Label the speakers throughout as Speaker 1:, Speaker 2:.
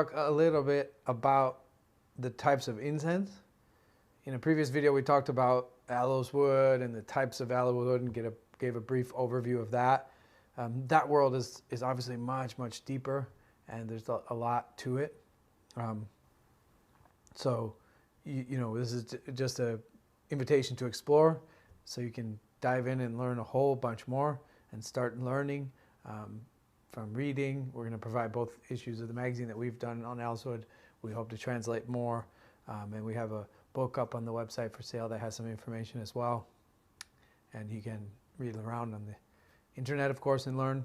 Speaker 1: Talk a little bit about the types of incense. In a previous video, we talked about aloes wood and the types of aloe wood and gave a brief overview of that. That world is obviously much deeper, and there's a lot to it. So, this is just an invitation to explore, so you can dive in and learn a whole bunch more and start learning from reading. We're going to provide both issues of the magazine that we've done on aloes wood. We hope to translate more, and we have a book up on the website for sale that has some information as well. And you can read around on the internet, of course, and learn.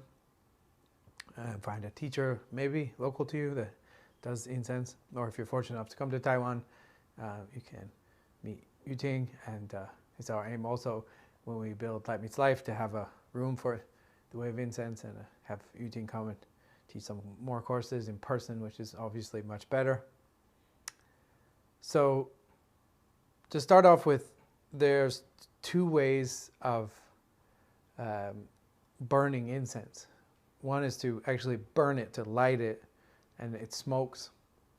Speaker 1: And find a teacher, maybe local to you, that does incense. Or if you're fortunate enough to come to Taiwan, you can meet Yuting. And it's our aim also, when we build Light Meets Life, to have a room for the way of incense and have Yuting come and teach some more courses in person, which is obviously much better. So to start off with, there's two ways of burning incense. One is to actually burn it, to light it, and it smokes.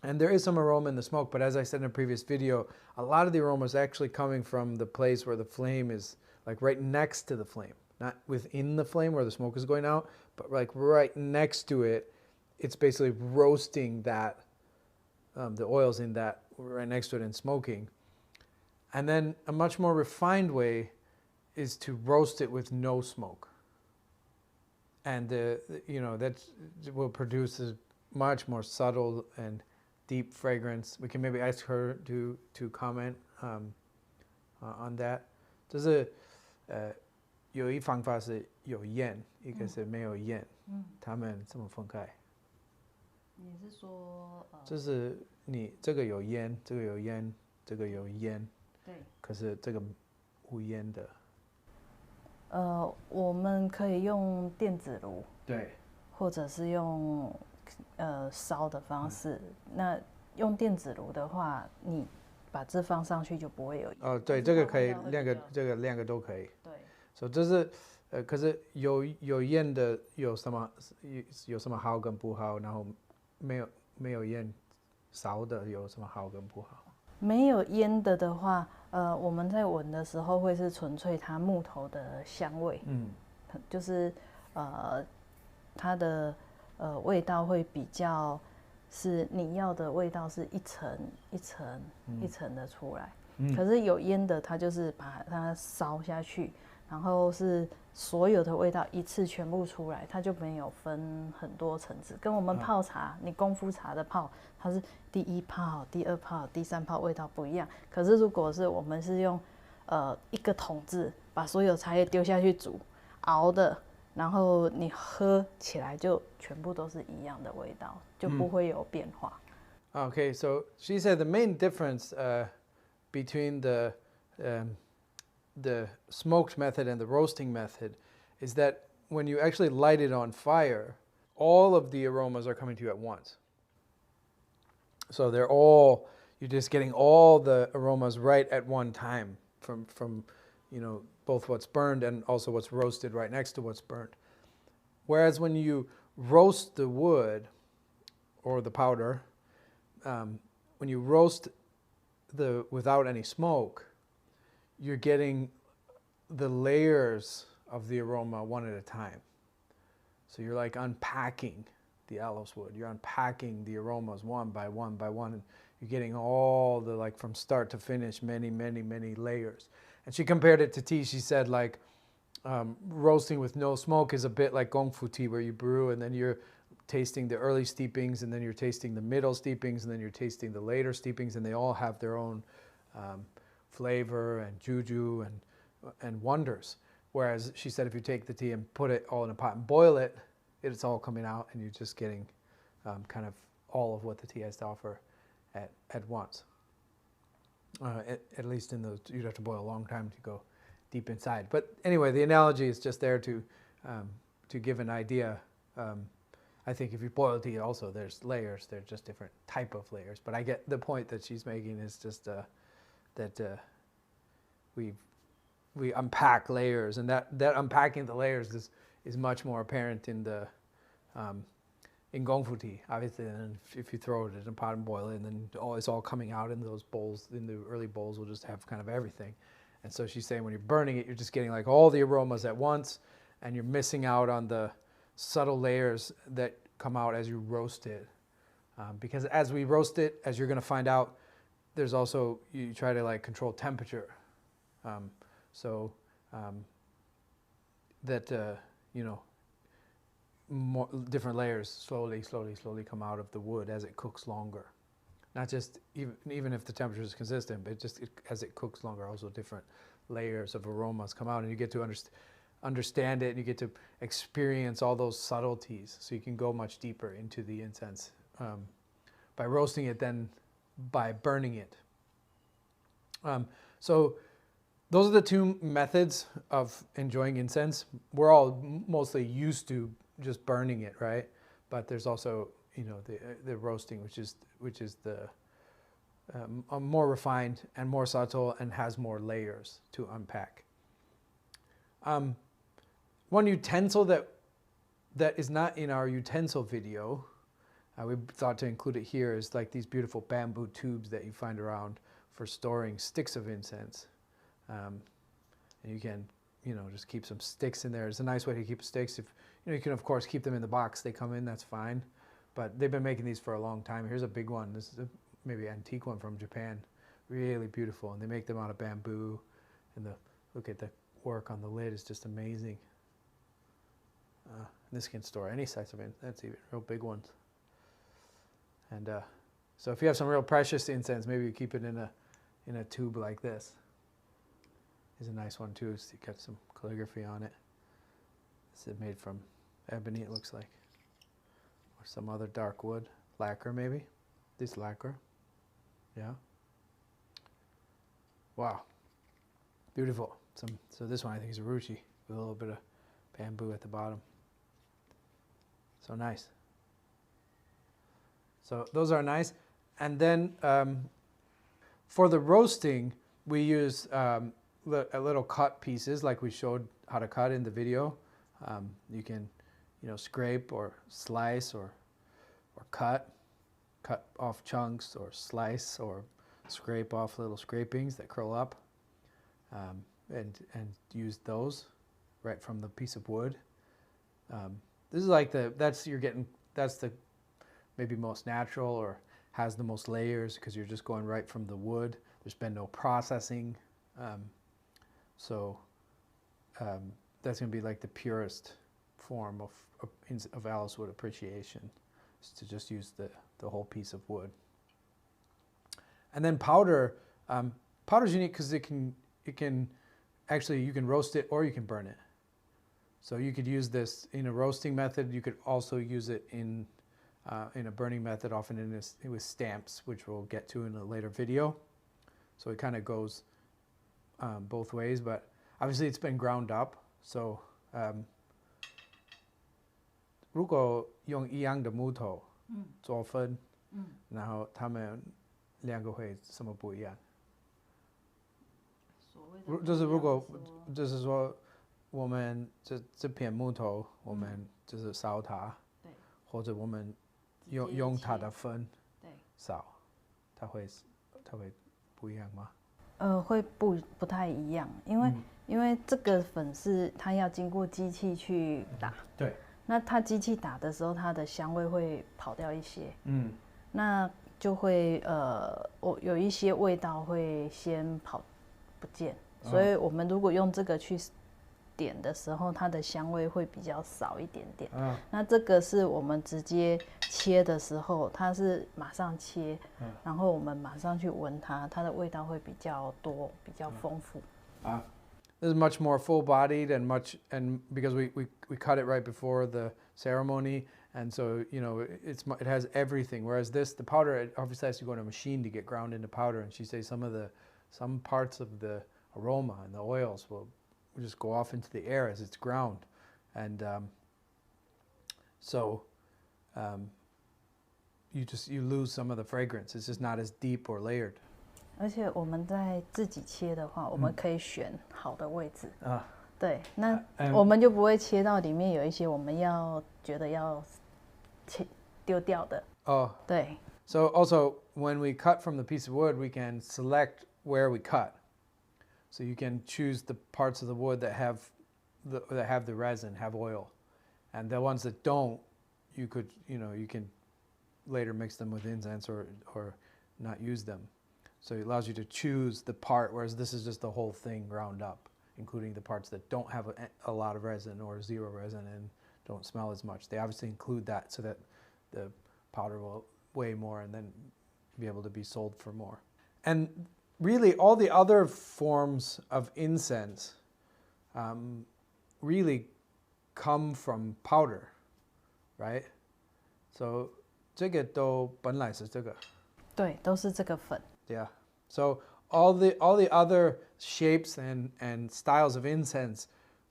Speaker 1: And there is some aroma in the smoke, but as I said in a previous video, a lot of the aroma is actually coming from the place where the flame is, like right next to the flame. Not within the flame where the smoke is going out, but like right next to it. It's basically roasting that, the oils in that right next to it and smoking. And then a much more refined way is to roast it with no smoke. And that will produce a much more subtle and deep fragrance. We can maybe ask her to comment on that. 就是有一方法是有烟，一个是没有烟，他们怎么分开？
Speaker 2: 你是说
Speaker 1: 就是你这个有烟，这个有烟，这个有烟，
Speaker 2: 对，
Speaker 1: 可是这个无烟的。
Speaker 2: 我们可以用电子炉，
Speaker 1: 对，
Speaker 2: 或者是用烧的方式。那用电子炉的话，你把这放上去就不会有。
Speaker 1: 对，这个可以，两个都可以。
Speaker 2: 对。
Speaker 1: 所以这是可是有烟的有什么好跟不好？然后没有烟烧的有什么好跟不好？
Speaker 2: 没有烟的话，我们在闻的时候会是纯粹它木头的香味，就是它的味道会比较是你要的味道，是一层一层一层的出来。可是有烟的，它就是把它烧下去，然后是所有的味道一次全部出来，它就没有分很多层次。跟我们泡茶，你功夫茶的泡，它是第一泡、第二泡、第三泡味道不一样。可是如果是我们是用一个桶子把所有茶叶丢下去煮熬的，然后你喝起来就全部都是一样的味道，就不会有变化。
Speaker 1: Okay, so she said the main difference between the smoked method and the roasting method is that when you actually light it on fire, all of the aromas are coming to you at once. So you're just getting all the aromas right at one time from both what's burned and also what's roasted right next to what's burnt. Whereas when you roast the wood or the powder, when you roast without any smoke, you're getting the layers of the aroma one at a time. So you're like unpacking the aloes wood. You're unpacking the aromas one by one by one. And you're getting all the, like from start to finish, many layers. And she compared it to tea. She said like roasting with no smoke is a bit like gongfu tea, where you brew and then you're tasting the early steepings, and then you're tasting the middle steepings, and then you're tasting the later steepings, and they all have their own flavor and juju and wonders. Whereas she said if you take the tea and put it all in a pot and boil it, it's all coming out, and you're just getting kind of all of what the tea has to offer at once. At least in those, you'd have to boil a long time to go deep inside. But anyway, the analogy is just there to give an idea. I think if you boil tea also, there's layers. They're just different type of layers. But I get the point that she's making is just that we unpack layers, and that unpacking the layers is much more apparent in in gongfu tea, obviously, and if you throw it in a pot and boil it, and then it's all coming out in those bowls. In the early bowls, will just have kind of everything. And so she's saying when you're burning it, you're just getting like all the aromas at once, and you're missing out on the subtle layers that come out as you roast it. Because as we roast it, as you're going to find out, there's also, you try to like control temperature. That, you know, more different layers slowly come out of the wood as it cooks longer. Not just even if the temperature is consistent, but as it cooks longer, also different layers of aromas come out, and you get to understand it, and you get to experience all those subtleties, so you can go much deeper into the incense by roasting it than by burning it. So those are the two methods of enjoying incense. We're all mostly used to just burning it, right? But there's also, you know, the roasting, which is the more refined and more subtle and has more layers to unpack. One utensil that is not in our utensil video, we thought to include it here, is like these beautiful bamboo tubes that you find around for storing sticks of incense. And you can, you know, just keep some sticks in there. It's a nice way to keep sticks. If you know, you can of course keep them in the box they come in, that's fine. But they've been making these for a long time. Here's a big one. This is maybe an antique one from Japan. Really beautiful, and they make them out of bamboo. And look at the work on the lid is just amazing. This can store any size of incense, even real big ones. And so if you have some real precious incense, maybe you keep it in a tube like this. Is a nice one too. It's got some calligraphy on it. This is made from ebony, it looks like, or some other dark wood, lacquer maybe. This lacquer, yeah. Wow, beautiful. So this one I think is a ruchi with a little bit of bamboo at the bottom. So nice. So those are nice. And then for the roasting, we use little cut pieces like we showed how to cut in the video. You can, you know, scrape or slice or cut off chunks, or slice or scrape off little scrapings that curl up, and use those right from the piece of wood. This is like that's the maybe most natural or has the most layers, because you're just going right from the wood. There's been no processing. That's going to be like the purest form of Alice wood appreciation, is to just use the whole piece of wood. And then powder. Powder's unique because it can actually, you can roast it or you can burn it. So you could use this in a roasting method. You could also use it in a burning method, often with stamps, which we'll get to in a later video. So it kind of goes both ways, but obviously it's been ground up. So 如果用一样的木头做分，然后他们两个会什么不一样？就是如果就是说我们这片木头，我们就是烧它，或者我们用它的分烧，它会不一样吗？
Speaker 2: 会不太一样，因为这个粉是它要经过机器去打，
Speaker 1: 对，
Speaker 2: 那它机器打的时候，它的香味会跑掉一些，那就会有一些味道会先跑不见，所以我们如果用这个去点的时候，它的香味会比较少一点点。那这个是我们直接切的时候，它是马上切，然后我们马上去闻它，它的味道会比较多，比较丰富。
Speaker 1: This is much more full-bodied and because we cut it right before the ceremony, and so you know it has everything. Whereas the powder, it obviously has to go in a machine to get ground into powder. And she says some parts of the aroma and the oils will just go off into the air as it's ground, and you lose some of the fragrance. It's just not as deep or layered.
Speaker 2: 而且我们在自己切的话，我们可以选好的位置。对，那我们就不会切到里面有一些我们觉得要丢掉的。
Speaker 1: Oh,
Speaker 2: 对
Speaker 1: so also when we cut from the piece of wood, we can select where we cut. So you can choose the parts of the wood that have the resin, have oil, and the ones that don't, you can later mix them with incense or not use them. So it allows you to choose the part, whereas this is just the whole thing ground up, including the parts that don't have a lot of resin or zero resin and don't smell as much. They obviously include that so that the powder will weigh more and then be able to be sold for more. And really all the other forms of incense really come from powder, right? So 这个都本来是这个。
Speaker 2: 对，都是这个粉。
Speaker 1: Yeah. So all the other shapes and styles of incense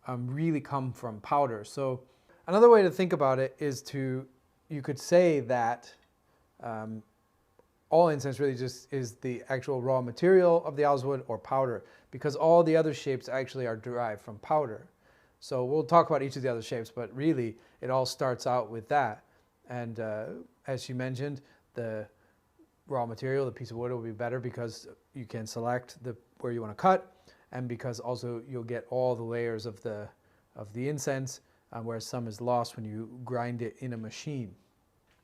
Speaker 1: really come from powder. So another way to think about it is you could say that all incense really just is the actual raw material of the owl's wood or powder, because all the other shapes actually are derived from powder. So we'll talk about each of the other shapes, but really it all starts out with that. And as you mentioned, the raw material, the piece of wood, will be better because you can select where you want to cut, and because also you'll get all the layers of the incense, whereas some is lost when you grind it in a machine.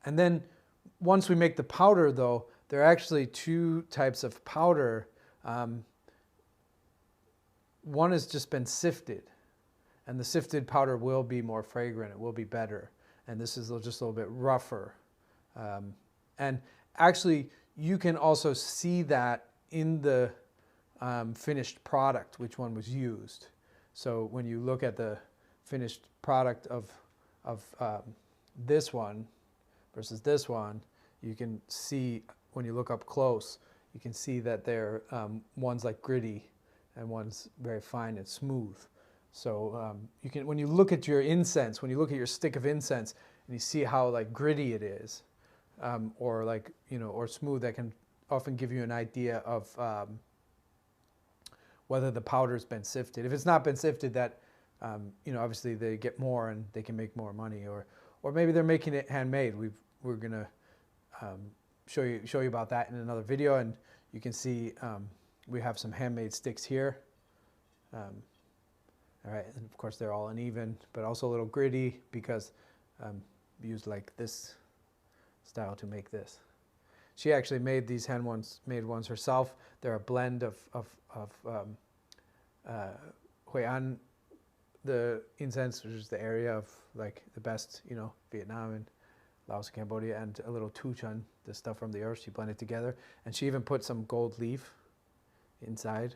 Speaker 1: And then once we make the powder, though, there are actually two types of powder. One has just been sifted, and the sifted powder will be more fragrant. It will be better. And this is just a little bit rougher. And actually, you can also see that in the finished product, which one was used. So when you look at the finished product of this one versus this one, you can see, when you look up close, you can see that one's like gritty and one's very fine and smooth. So you can, when you look at your incense, when you look at your stick of incense and you see how like gritty it is, or like, or smooth, that can often give you an idea of whether the powder's been sifted. If it's not been sifted, that obviously they get more and they can make more money, or maybe they're making it handmade. We're gonna show you about that in another video, and you can see we have some handmade sticks here. All right, and of course they're all uneven, but also a little gritty because we used like this style to make this. She actually made these made ones herself. They're a blend of Hui'an, the incense, which is the area of like the best, Vietnam and Laos and Cambodia, and a little tuchun, the stuff from the earth. She blended together, and she even put some gold leaf inside,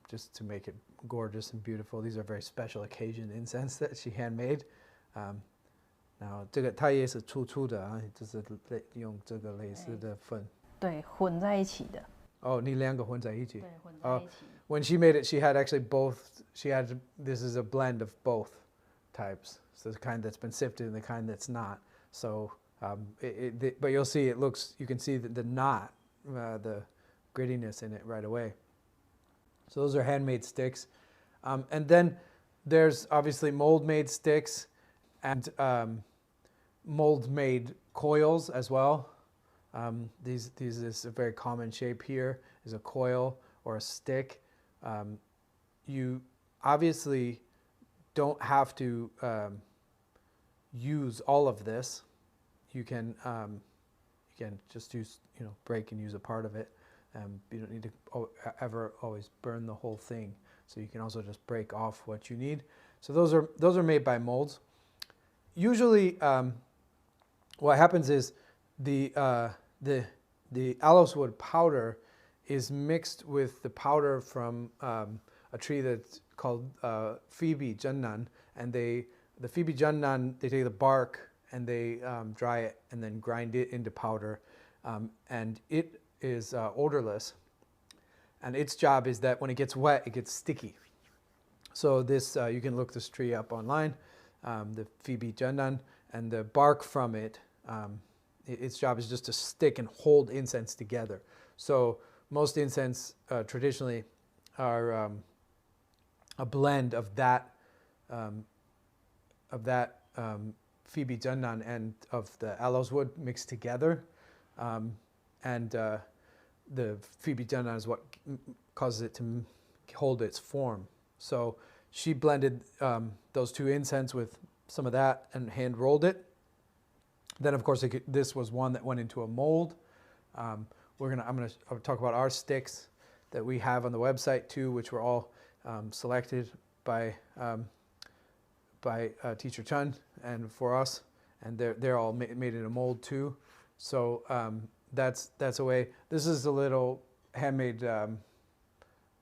Speaker 1: just to make it gorgeous and beautiful. These are very special occasion incense that she handmade. Now 这个它也是粗粗的啊，就是用这个类似的粉。
Speaker 2: 对，混在一起的。
Speaker 1: 哦，你两个混在一起。
Speaker 2: 对，混在一起。
Speaker 1: When she made it, she had actually both. This is a blend of both types. So the kind that's been sifted and the kind that's not. So, but you'll see you can see the knot, the grittiness in it right away. So those are handmade sticks. And then there's obviously mold-made sticks and mold-made coils as well. This is a very common shape here, is a coil or a stick. You obviously don't have to use all of this. You can just use, break and use a part of it. You don't need to ever always burn the whole thing. So you can also just break off what you need. So those are made by molds. Usually, what happens is the aloes wood powder is mixed with the powder from a tree that's called Phoebe Junnan, and the Phoebe Junnan, they take the bark and they dry it and then grind it into powder, and it is odorless, and its job is that when it gets wet, it gets sticky. So this, you can look this tree up online, the Phoebe Junnan, and the bark from it, its job is just to stick and hold incense together. So most incense traditionally are a blend of that Phoebe Junnan and of the aloes wood mixed together. The Phoebe Junnan is what causes it to hold its form. So she blended those two incense with some of that and hand rolled it. Then, of course, this was one that went into a mold. I'm gonna talk about our sticks that we have on the website too, which were all selected by Teacher Chun and for us, and they're all made in a mold too. So that's a way. This is a little handmade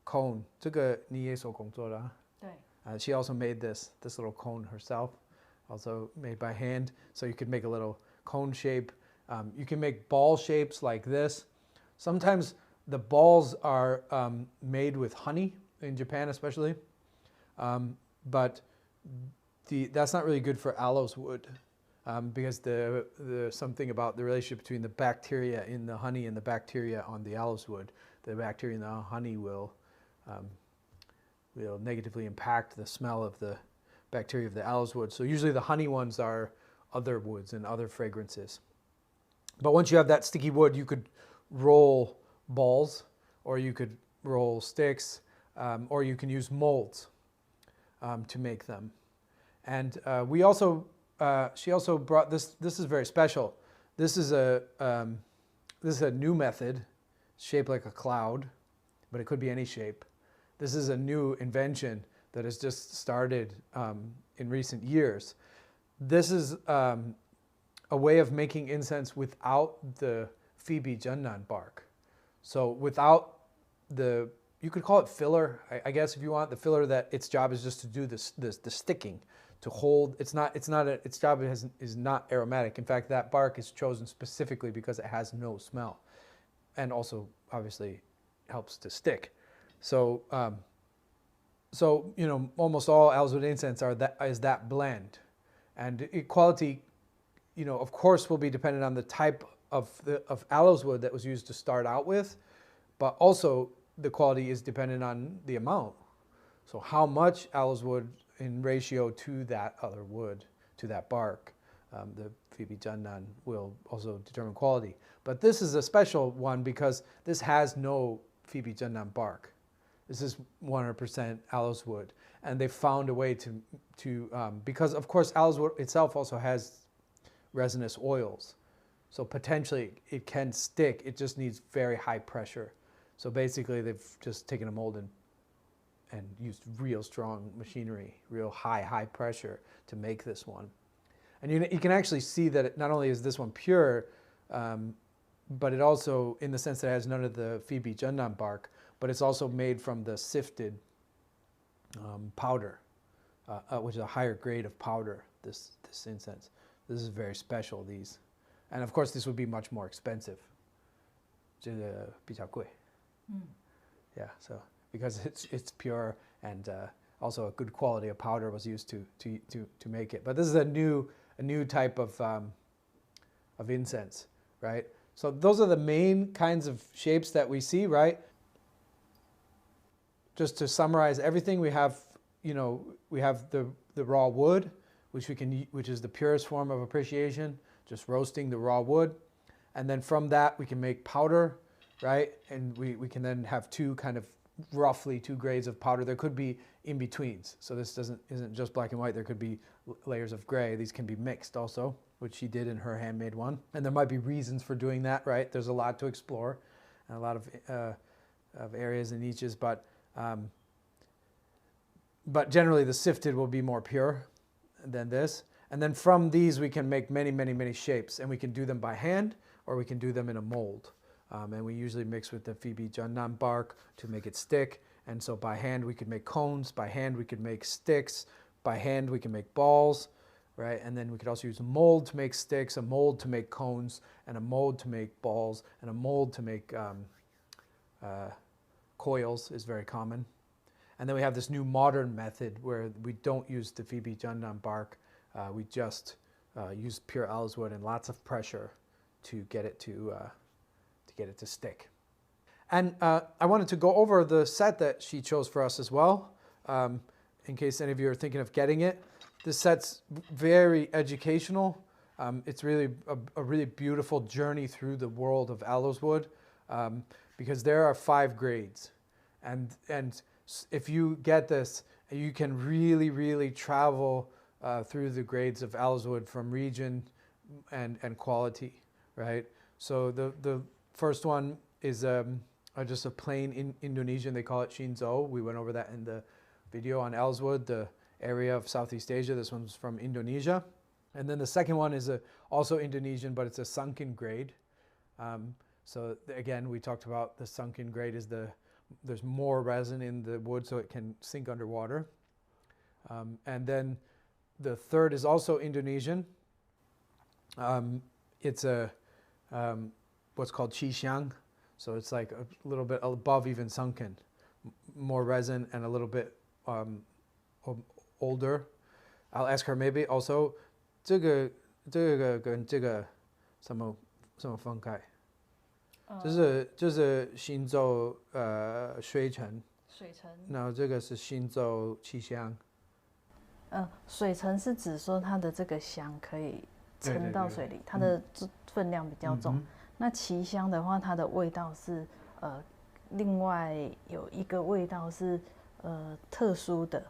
Speaker 1: cone. 这个你也手工做的啊？对。She also made this little cone herself, also made by hand. So you could make a little cone shape. You can make ball shapes like this. Sometimes the balls are made with honey in Japan, especially, but that's not really good for aloes wood because the something about the relationship between the bacteria in the honey and the bacteria on the aloes wood. The bacteria in the honey will negatively impact the smell of the bacteria of the aloes wood. So usually the honey ones are other woods and other fragrances. But once you have that sticky wood, you could roll balls, or you could roll sticks, or you can use molds to make them. And she also brought this. This is very special. This is a new method, shaped like a cloud, but it could be any shape. This is a new invention that has just started in recent years. This is a way of making incense without the Phoebe Junnan bark. So without you could call it filler, I guess, if you want, the filler that its job is just to do the sticking, to hold. Its job is not aromatic. In fact, that bark is chosen specifically because it has no smell, and also obviously helps to stick. So almost all aloes wood incense is that blend, and quality, of course, will be dependent on the type of aloes wood that was used to start out with, but also the quality is dependent on the amount. So how much aloes wood in ratio to that other wood, to that bark, the Phoebe Junnan will also determine quality. But this is a special one because this has no Phoebe Junnan bark. This is 100% aloes wood, and they found a way to because of course aloes wood itself also has resinous oils, so potentially it can stick. It just needs very high pressure. So basically, they've just taken a mold and used real strong machinery, real high pressure to make this one. And you can actually see that not only is this one pure, but it also, in the sense that it has none of the Phoebe Junnan bark, but it's also made from the sifted powder, which is a higher grade of powder, this incense. This is very special, these. And of course, this would be much more expensive. 这个比较贵. Yeah, so because it's pure, and also a good quality of powder was used to make it. But this is a new type of incense, right? So those are the main kinds of shapes that we see, right? Just to summarize everything, we have the raw wood, which is the purest form of appreciation, just roasting the raw wood, and then from that we can make powder, right? And we can then have roughly two grades of powder. There could be in-betweens. So this isn't just black and white. There could be layers of gray. These can be mixed also, which she did in her handmade one. And there might be reasons for doing that, right? There's a lot to explore, and a lot of areas and niches, but generally the sifted will be more pure than this. And then from these we can make many shapes, and we can do them by hand, or we can do them in a mold. And we usually mix with the Phoebe Junnan bark to make it stick. And so by hand we could make cones, by hand we could make sticks, by hand we can make balls, right? And then we could also use a mold to make sticks, a mold to make cones, and a mold to make balls, and a mold to make coils is very common. And then we have this new modern method where we don't use the Phoebe Junnan bark. We just use pure aloes wood and lots of pressure to get it to stick. And I wanted to go over the set that she chose for us as well, in case any of you are thinking of getting it. this set's very educational. It's really a really beautiful journey through the world of aloes wood, because there are 5 grades, and if you get this, you can really travel through the grades of aloes wood from region and quality, right? So the first one is just a plain in Indonesian. They call it Shinzo. We went over that in the video on aloes wood, the area of Southeast Asia. This one's from Indonesia. And then the second one is also Indonesian, but it's a sunken grade. So again, we talked about the sunken grade is there's more resin in the wood, so it can sink underwater. And then the third is also Indonesian. It's a what's called qishan, so it's like a little bit above even sunken, more resin and a little bit older. I'll ask her maybe also. 这个跟这个什么分开？就是新州水城，然后这个是新州气象。
Speaker 2: 水层是指说它的这个香可以沉到水里，它的分量比较重。那奇香的话，它的味道是另外有一个味道是特殊的。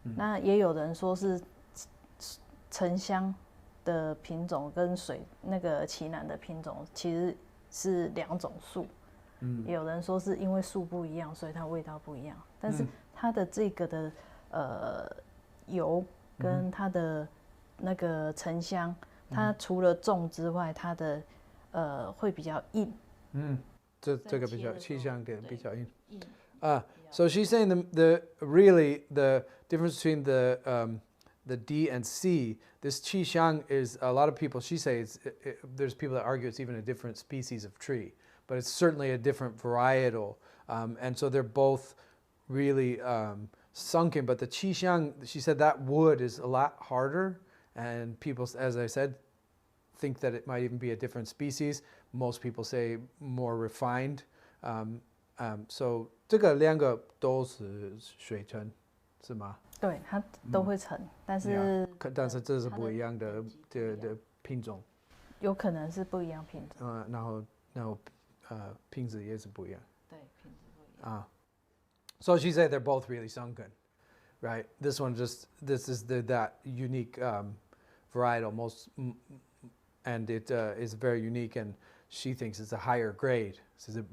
Speaker 2: 那也有人说是沉香的品种跟那个奇楠的品种其实是2种树。也有人说是因为树不一样，所以它味道不一样。但是它的这个的油跟它的那个沉香，它除了重之外，它的会比较硬。
Speaker 1: 这个比较气象给比较硬。So she's saying the difference between the D and C, this qishan is, a lot of people, she says, there's people that argue it's even a different species of tree, but it's certainly a different varietal. And so they're both really sunken, but the qishan, she said that wood is a lot harder, and people, as I said, think that it might even be a different species. Most people say more refined. So 这个2个都是水沉，是吗？
Speaker 2: 对，它都会沉，但是
Speaker 1: 这是不一样的品种，
Speaker 2: 有可能是不一样品种。
Speaker 1: 然后品质也是不一样。
Speaker 2: 对，品质不一样。
Speaker 1: So she said they're both really sunken, right? This is that unique varietal and it is very unique, and she thinks it's a higher grade.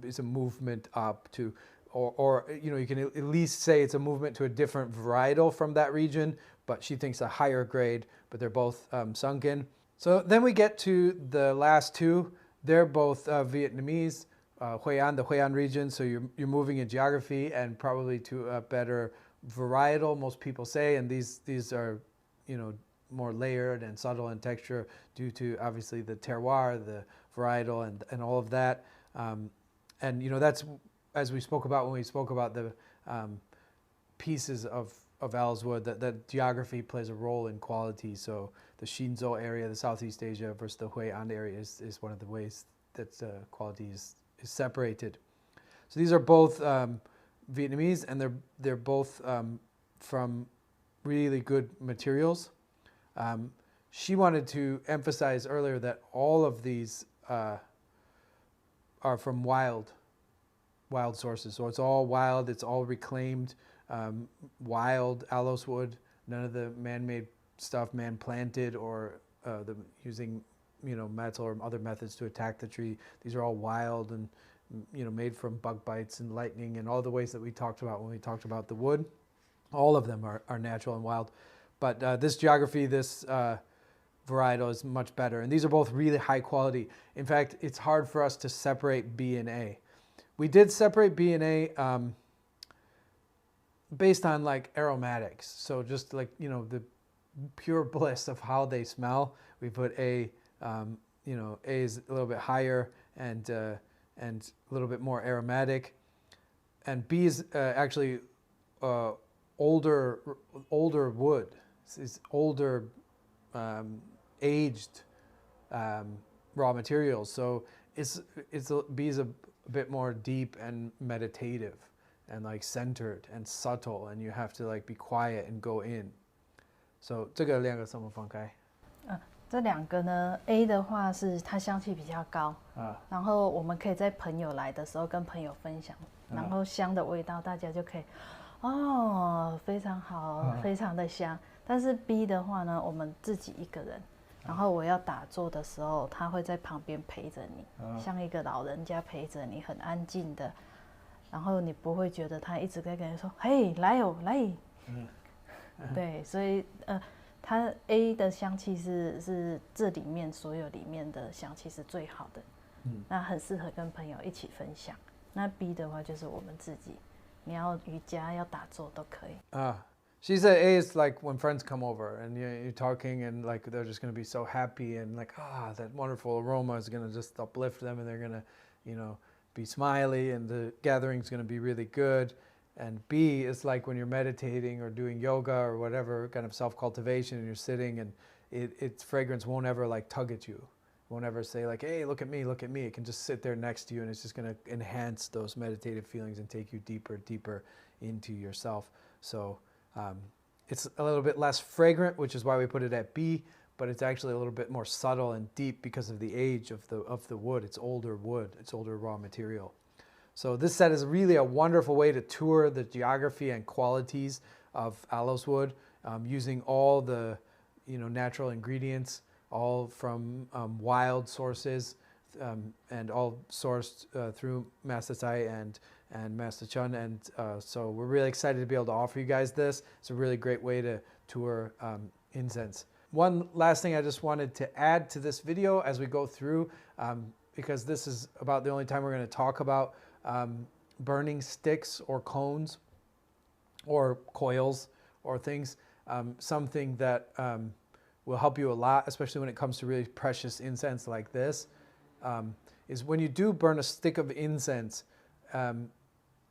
Speaker 1: It's a movement up to. Or you can at least say it's a movement to a different varietal from that region, but she thinks a higher grade, but they're both sunken. So then we get to the last 2. They're both Vietnamese, the Hue An region, so you're moving in geography and probably to a better varietal, most people say, and these are, more layered and subtle in texture due to obviously the terroir, the varietal and all of that. And that's, as we spoke about when we spoke about the pieces of aloes wood, that geography plays a role in quality. So the Shinzo area, the Southeast Asia versus the Hue An area is one of the ways that quality is separated. So these are both Vietnamese, and they're both from really good materials. She wanted to emphasize earlier that all of these are from wild sources. So it's all wild, it's all reclaimed, wild aloes wood, none of the man-made stuff, man-planted or using metal or other methods to attack the tree. These are all wild and made from bug bites and lightning and all the ways that we talked about when we talked about the wood. All of them are natural and wild. But this geography, this varietal is much better. And these are both really high quality. In fact, it's hard for us to separate B and A. We did separate B and A based on like aromatics. So just like, the pure bliss of how they smell. We put A, A is a little bit higher and a little bit more aromatic. And B is actually older wood. It's older aged raw materials. So B is a bit more deep and meditative and like centered and subtle, and you have to like be quiet and go in. So 这个两个怎么分开？
Speaker 2: 这两个呢 ，A 的话是它香气比较高，然后我们可以在朋友来的时候跟朋友分享，然后香的味道大家就可以，哦，非常好，非常的香。但是 B 的话呢，我们自己一个人，然后我要打坐的时候，他会在旁边陪着你，像一个老人家陪着你，很安静的，然后你不会觉得他一直在跟你说，嘿，来哦，来。对，所以它 A 的香气是这里面所有里面的香气是最好的，那很适合跟朋友一起分享。那 B 的话就是我们自己，你要瑜伽要打坐都可以。
Speaker 1: She said A is like when friends come over and you're talking and like they're just going to be so happy and like that wonderful aroma is going to just uplift them and they're going to be smiley and the gathering's going to be really good. And B is like when you're meditating or doing yoga or whatever kind of self-cultivation and you're sitting and its fragrance won't ever like tug at you. It won't ever say like, hey, look at me, look at me. It can just sit there next to you and it's just going to enhance those meditative feelings and take you deeper, deeper into yourself. So it's a little bit less fragrant, which is why we put it at B, but it's actually a little bit more subtle and deep because of the age of the wood. It's older wood, it's older raw material. So this set is really a wonderful way to tour the geography and qualities of aloes wood using all the natural ingredients, all from wild sources and all sourced through Master Tsai and Master Chun. And so we're really excited to be able to offer you guys this. It's a really great way to tour incense. One last thing I just wanted to add to this video as we go through, because this is about the only time we're going to talk about burning sticks or cones or coils or things, something that will help you a lot, especially when it comes to really precious incense like this, is when you do burn a stick of incense,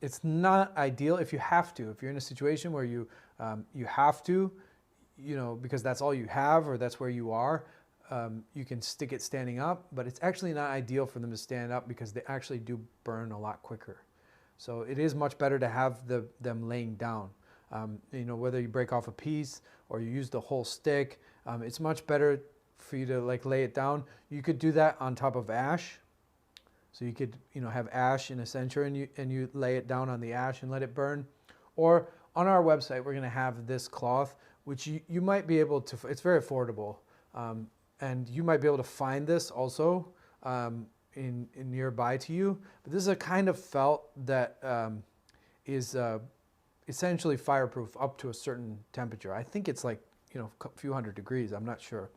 Speaker 1: it's not ideal if you have to. If you're in a situation where you have to, because that's all you have or that's where you are, you can stick it standing up, but it's actually not ideal for them to stand up because they actually do burn a lot quicker. So it is much better to have them laying down. Whether you break off a piece or you use the whole stick, it's much better for you to like lay it down. You could do that on top of ash. So you could have ash in a censer and you lay it down on the ash and let it burn. Or on our website, we're going to have this cloth, which you might be able to, it's very affordable. And you might be able to find this also in nearby to you. But this is a kind of felt that is essentially fireproof up to a certain temperature. I think it's like a few hundred degrees. I'm not sure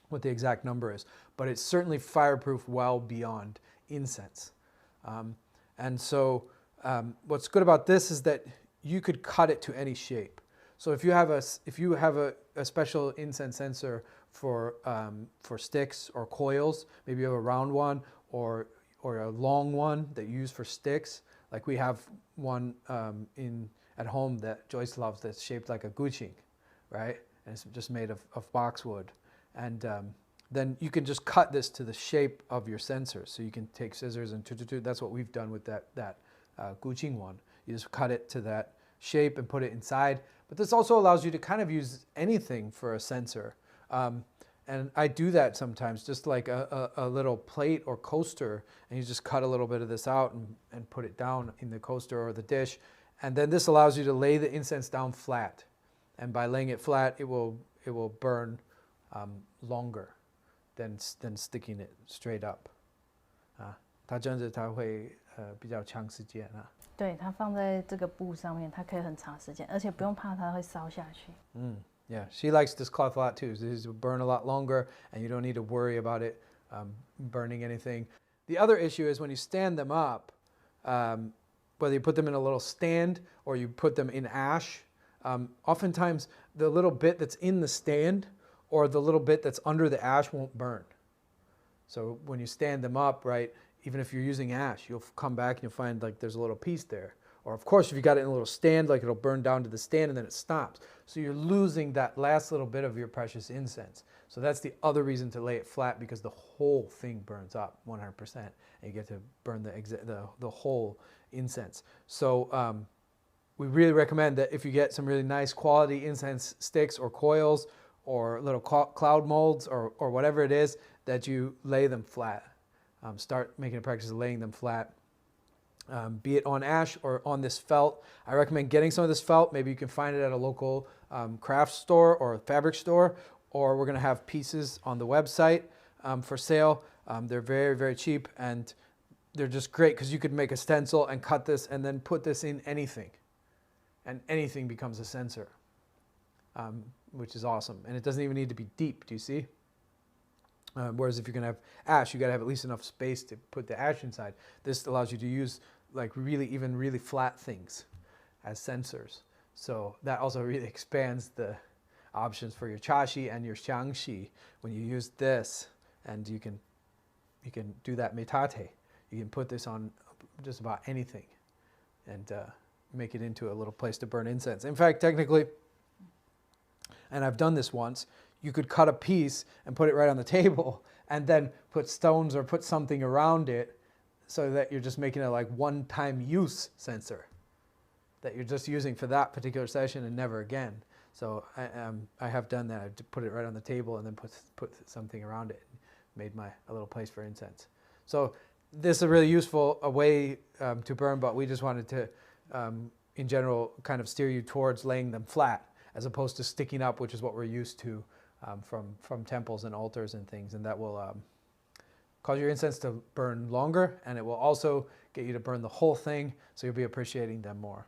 Speaker 1: what the exact number is, but it's certainly fireproof well beyond incense. And so what's good about this is that you could cut it to any shape. So if you have a special incense censer for sticks or coils, maybe you have a round one or a long one that you use for sticks. Like we have one at home that Joyce loves that's shaped like a guqing, right? And it's just made of boxwood. And then you can just cut this to the shape of your censer. So you can take scissors and that's what we've done with that guqing one. You just cut it to that shape and put it inside. But this also allows you to kind of use anything for a censer. And I do that sometimes, just like a little plate or coaster, and you just cut a little bit of this out and put it down in the coaster or the dish. And then this allows you to lay the incense down flat. And by laying it flat, it will burn longer than sticking it straight up. 它这样子它会比较长时间啊。
Speaker 2: 对，它放在这个布上面，它可以很长时间，而且不用怕它会烧下去。
Speaker 1: Yeah, she likes this cloth a lot too. This will burn a lot longer, and you don't need to worry about it burning anything. The other issue is when you stand them up, whether you put them in a little stand or you put them in ash, oftentimes the little bit that's in the stand or the little bit that's under the ash won't burn. So when you stand them up, right, even if you're using ash, you'll come back and you'll find like there's a little piece there. Or of course, if you got it in a little stand, like it'll burn down to the stand and then it stops. So you're losing that last little bit of your precious incense. So that's the other reason to lay it flat, because the whole thing burns up 100%, and you get to burn the whole incense. So we really recommend that if you get some really nice quality incense sticks or coils or little cloud molds or whatever it is, that you lay them flat. Start making a practice of laying them flat. Be it on ash or on this felt. I recommend getting some of this felt. Maybe you can find it at a local craft store or fabric store, or we're going to have pieces on the website for sale. They're very, very cheap, and they're just great because you could make a stencil and cut this and then put this in anything, and anything becomes a censer, which is awesome. And it doesn't even need to be deep. Do you see? Whereas if you're going to have ash, you got to have at least enough space to put the ash inside. This allows you to use like really flat things as sensors. So that also really expands the options for your chashi and your xiangxi when you use this. And you can do that metate. You can put this on just about anything and make it into a little place to burn incense. In fact, technically, and I've done this once, you could cut a piece and put it right on the table and then put stones or put something around it so that you're just making a like one-time use censer that you're just using for that particular session and never again. So I have done that. I put it right on the table and then put something around it and made a little place for incense. So this is a really useful way to burn, but we just wanted to, in general, kind of steer you towards laying them flat as opposed to sticking up, which is what we're used to from temples and altars and things, and that will cause your incense to burn longer, and it will also get you to burn the whole thing, so you'll be appreciating them more.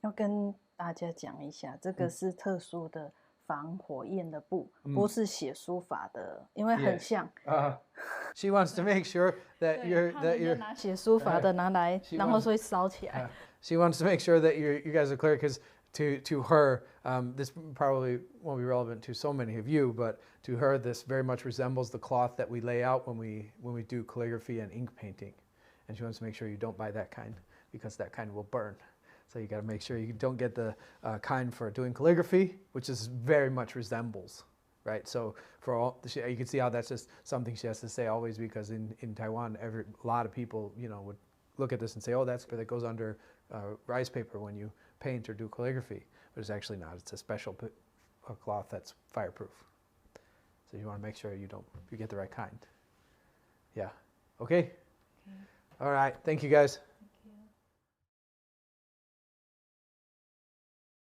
Speaker 2: 要跟大家讲一下，这个是特殊的防火焰的布，不是写书法的，因为很像。
Speaker 1: She wants to make sure that you're
Speaker 2: 拿写书法的拿来，然后所以烧起来。
Speaker 1: She wants to make sure that you guys are clear because. To her, this probably won't be relevant to so many of you, but to her, this very much resembles the cloth that we lay out when we do calligraphy and ink painting. And she wants to make sure you don't buy that kind because that kind will burn. So you got to make sure you don't get the kind for doing calligraphy, which is very much resembles, right? So for all, you can see how that's just something she has to say always because in Taiwan, a lot of people, would look at this and say, oh, that goes under rice paper when you paint or do calligraphy, but it's actually not. It's a special cloth that's fireproof. So you want to make sure you get the right kind. Yeah. Okay? All right. Thank you, guys.